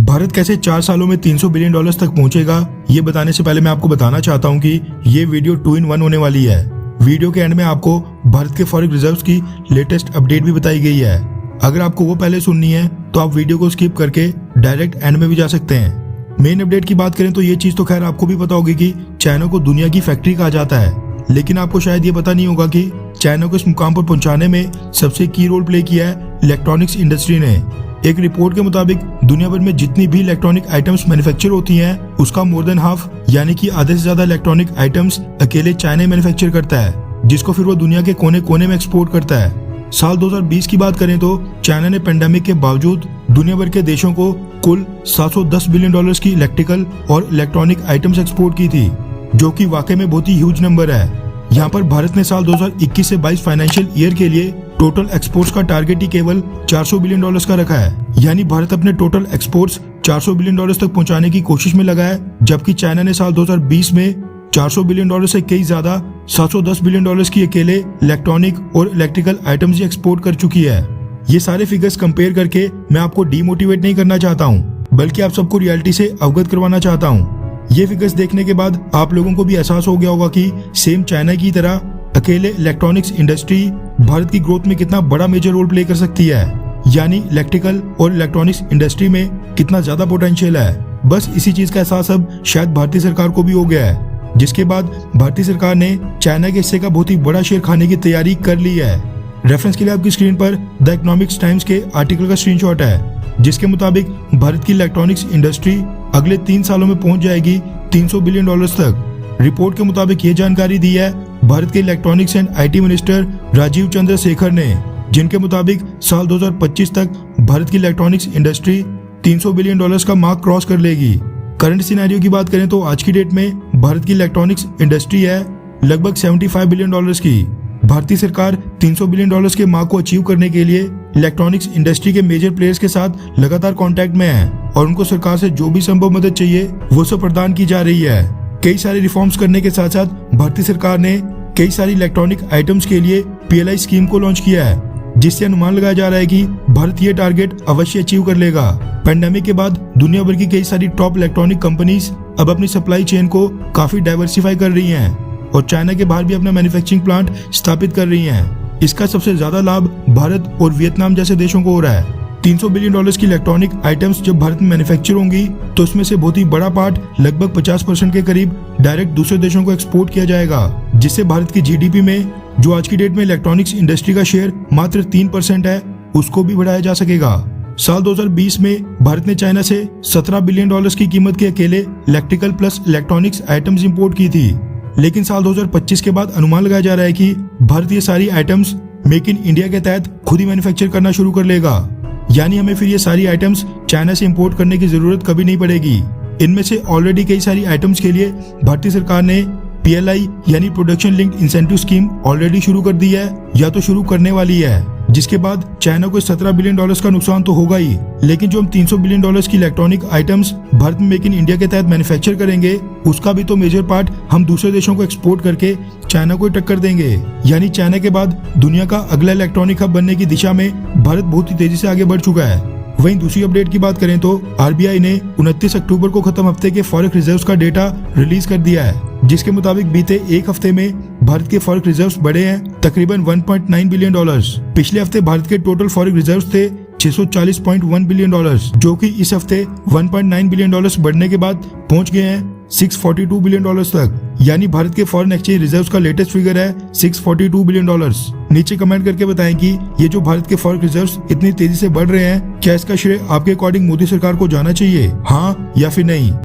भारत कैसे 4 सालों में 300 बिलियन डॉलर्स तक पहुंचेगा, ये बताने से पहले मैं आपको बताना चाहता हूं कि ये वीडियो 2 in 1 होने वाली है। वीडियो के एंड में आपको भारत के फॉरेक्स रिजर्व्स की लेटेस्ट अपडेट भी बताई गई है। अगर आपको वो पहले सुननी है तो आप वीडियो को स्किप करके डायरेक्ट एंड में भी जा सकते हैं। मेन अपडेट की बात करें तो ये चीज तो खैर आपको भी पता होगी कि चाइना को दुनिया की फैक्ट्री कहा जाता है, लेकिन आपको शायद ये पता नहीं होगा कि चाइना को इस मुकाम पर पहुंचाने में सबसे की रोल प्ले किया है इलेक्ट्रॉनिक्स इंडस्ट्री ने। एक रिपोर्ट के मुताबिक दुनिया भर में जितनी भी इलेक्ट्रॉनिक आइटम्स मैन्युफैक्चर होती हैं, उसका मोर देन हाफ यानी कि आधे से ज्यादा इलेक्ट्रॉनिक आइटम्स अकेले चाइना मैन्युफैक्चर करता है, जिसको फिर वो दुनिया के कोने कोने में एक्सपोर्ट करता है। साल 2020 की बात करें तो चाइना ने पेंडेमिक के बावजूद दुनिया भर के देशों को कुल 710 बिलियन डॉलर्स की इलेक्ट्रिकल और इलेक्ट्रॉनिक आइटम्स एक्सपोर्ट की थी, जो कि वाकई में बहुत ही ह्यूज नंबर है। यहाँ पर भारत ने साल 2021 से 22 फाइनेंशियल ईयर के लिए टोटल एक्सपोर्ट्स का टारगेट ही केवल 400 बिलियन डॉलर्स का रखा है, यानी भारत अपने टोटल एक्सपोर्ट्स 400 बिलियन डॉलर्स तक पहुंचाने की कोशिश में लगा है, जबकि चाइना ने साल 2020 में 400 बिलियन डॉलर से कई ज्यादा 710 बिलियन डॉलर्स की अकेले इलेक्ट्रॉनिक और इलेक्ट्रिकल आइटम्स ही एक्सपोर्ट कर चुकी है। ये सारे फिगर्स कंपेयर करके मैं आपको डीमोटिवेट नहीं करना चाहता हूँ, बल्कि आप सबको रियलिटी से अवगत करवाना चाहता हूँ। ये फिगर्स देखने के बाद आप लोगों को भी एहसास हो गया होगा कि सेम चाइना की तरह अकेले इलेक्ट्रॉनिक्स इंडस्ट्री भारत की ग्रोथ में कितना बड़ा मेजर रोल प्ले कर सकती है, यानी इलेक्ट्रिकल और इलेक्ट्रॉनिक्स इंडस्ट्री में कितना ज्यादा पोटेंशियल है। बस इसी चीज का एहसास अब शायद भारतीय सरकार को भी हो गया है, जिसके बाद भारतीय सरकार ने चाइना के हिस्से का बहुत ही बड़ा शेयर खाने की तैयारी कर ली है। रेफरेंस के लिए आपकी स्क्रीन पर द इकोनॉमिक्स टाइम्स के आर्टिकल का स्क्रीनशॉट है, जिसके मुताबिक भारत की इलेक्ट्रॉनिक्स इंडस्ट्री अगले 3 सालों में पहुंच जाएगी 300 बिलियन डॉलर्स तक। रिपोर्ट के मुताबिक ये जानकारी दी है भारत के electronics and IT minister Rajeev Chandrasekhar ने, जिनके मुताबिक साल 2025 तक भारत की इलेक्ट्रॉनिक्स इंडस्ट्री 300 बिलियन डॉलर्स का मार्क क्रॉस कर लेगी। करंट सिनेरियो की बात करें तो आज की डेट में भारत की इलेक्ट्रॉनिक्स इंडस्ट्री है लगभग 75 बिलियन डॉलर्स की। भारतीय सरकार 300 बिलियन डॉलर्स के मार्क को अचीव करने के लिए इलेक्ट्रॉनिक्स इंडस्ट्री के मेजर प्लेयर्स के साथ लगातार कांटेक्ट में है और उनको सरकार से जो भी संभव मदद चाहिए वो सब प्रदान की जा रही है। कई सारे रिफॉर्म्स करने के साथ साथ भारतीय सरकार ने कई सारी इलेक्ट्रॉनिक आइटम्स के लिए PLI स्कीम को लॉन्च किया है, जिससे अनुमान लगाया जा रहा है कि भारत ये टारगेट अवश्य अचीव कर लेगा। पेंडेमिक के बाद दुनिया भर की कई सारी टॉप इलेक्ट्रॉनिक कंपनीज अब अपनी सप्लाई चेन को काफी डाइवर्सिफाई कर रही हैं और चाइना के बाहर भी अपना मैन्युफैक्चरिंग प्लांट स्थापित कर रही हैं। इसका सबसे ज्यादा लाभ भारत और वियतनाम जैसे देशों को हो रहा है। 300 बिलियन डॉलर्स की इलेक्ट्रॉनिक आइटम्स जब भारत में मैन्युफैक्चर होंगी तो उसमें से बहुत ही बड़ा पार्ट लगभग 50% के करीब डायरेक्ट दूसरे देशों को एक्सपोर्ट किया जाएगा, जिससे भारत की GDP में जो आज की डेट में इलेक्ट्रॉनिक्स इंडस्ट्री का शेयर मात्र 3% है, उसको भी बढ़ाया जा सकेगा। साल 2020 में भारत ने चाइना से 17 बिलियन डॉलर्स की कीमत के अकेले electrical plus electronics items import की थी, लेकिन साल 2025 के बाद अनुमान लगाया जा रहा है कि भारत ये सारी आइटम्स मेक इन इंडिया के तहत खुद ही मैन्युफैक्चर करना शुरू कर लेगा, यानी हमें फिर ये सारी आइटम्स चाइना से इंपोर्ट करने की जरूरत कभी नहीं पड़ेगी। इनमें से ऑलरेडी कई सारी आइटम्स के लिए भारतीय सरकार ने PLI यानी production linked incentive scheme already शुरू कर दी है या तो शुरू करने वाली है, जिसके बाद चाइना को 17 बिलियन डॉलर्स का नुकसान तो होगा ही, लेकिन जो हम 300 बिलियन डॉलर्स की इलेक्ट्रॉनिक आइटम्स भारत में मेक इन इंडिया के तहत मैन्युफैक्चर करेंगे, उसका भी तो मेजर पार्ट हम दूसरे देशों को एक्सपोर्ट करके चाइना को टक्कर देंगे। यानी चाइना के बाद दुनिया का अगला इलेक्ट्रॉनिक हब बनने की दिशा में भारत बहुत ही तेजी से आगे बढ़ चुका है। वहीं दूसरी अपडेट की बात करें तो RBI ने 29 अक्टूबर को खत्म हफ्ते के फॉरेक्स रिजर्व्स का डेटा रिलीज कर दिया है, जिसके मुताबिक बीते एक हफ्ते में भारत के फॉरेक्स रिजर्व्स बढ़े हैं तकरीबन 1.9 बिलियन डॉलर्स। पिछले हफ्ते भारत के टोटल फॉरेक्स रिजर्व्स थे 640.1 बिलियन डॉलर्स, जो कि इस हफ्ते 1.9 बिलियन डॉलर्स बढ़ने के बाद पहुंच गए हैं 642 बिलियन डॉलर्स तक। यानी भारत के फॉरेन एक्सचेंज रिजर्व्स का लेटेस्ट फिगर है 642 बिलियन डॉलर्स। नीचे कमेंट करके बताएं कि ये जो भारत के फॉरेक्स रिजर्व्स इतनी तेजी से बढ़ रहे हैं, क्या इसका श्रेय आपके अकॉर्डिंग मोदी सरकार को जाना चाहिए, हाँ या फिर नहीं।